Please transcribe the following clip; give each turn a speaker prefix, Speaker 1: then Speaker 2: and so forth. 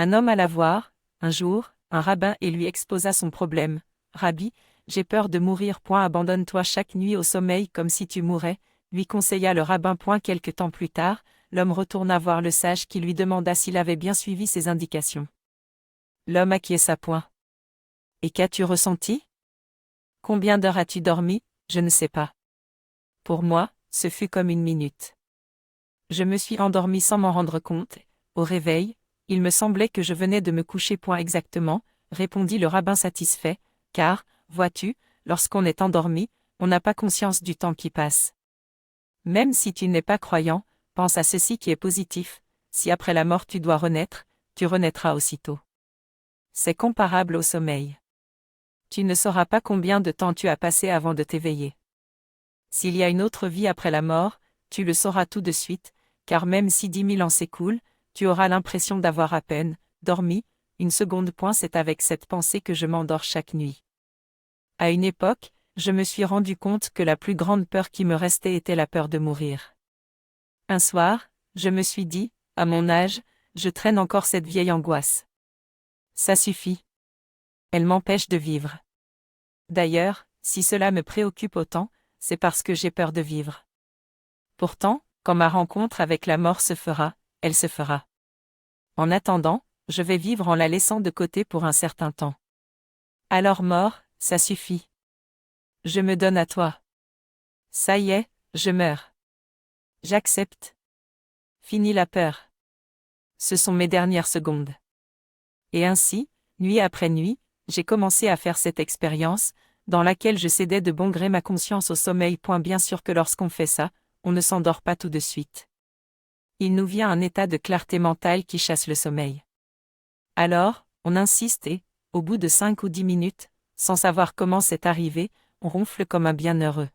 Speaker 1: Un homme alla voir, un jour, un rabbin et lui exposa son problème. Rabbi, j'ai peur de mourir. Abandonne-toi chaque nuit au sommeil comme si tu mourais, lui conseilla le rabbin. Quelque temps plus tard, l'homme retourna voir le sage qui lui demanda s'il avait bien suivi ses indications. L'homme acquiesça. Et qu'as-tu ressenti? Combien d'heures as-tu dormi? Je ne sais pas. Pour moi, ce fut comme une minute. Je me suis endormi sans m'en rendre compte. Au réveil, il me semblait que je venais de me coucher. Exactement, répondit le rabbin satisfait, car, vois-tu, lorsqu'on est endormi, on n'a pas conscience du temps qui passe. Même si tu n'es pas croyant, pense à ceci qui est positif, si après la mort tu dois renaître, tu renaîtras aussitôt. C'est comparable au sommeil. Tu ne sauras pas combien de temps tu as passé avant de t'éveiller. S'il y a une autre vie après la mort, tu le sauras tout de suite, car même si 10 000 ans s'écoulent, tu auras l'impression d'avoir à peine dormi une seconde. C'est avec cette pensée que je m'endors chaque nuit. À une époque, je me suis rendu compte que la plus grande peur qui me restait était la peur de mourir. Un soir, je me suis dit, à mon âge, je traîne encore cette vieille angoisse. Ça suffit. Elle m'empêche de vivre. D'ailleurs, si cela me préoccupe autant, c'est parce que j'ai peur de vivre. Pourtant, quand ma rencontre avec la mort se fera, elle se fera. En attendant, je vais vivre en la laissant de côté pour un certain temps. Alors mort, ça suffit. Je me donne à toi. Ça y est, je meurs. J'accepte. Fini la peur. Ce sont mes dernières secondes. Et ainsi, nuit après nuit, j'ai commencé à faire cette expérience, dans laquelle je cédais de bon gré ma conscience au sommeil. Bien sûr que lorsqu'on fait ça, on ne s'endort pas tout de suite. Il nous vient un état de clarté mentale qui chasse le sommeil. Alors, on insiste et, au bout de 5 ou 10 minutes, sans savoir comment c'est arrivé, on ronfle comme un bienheureux.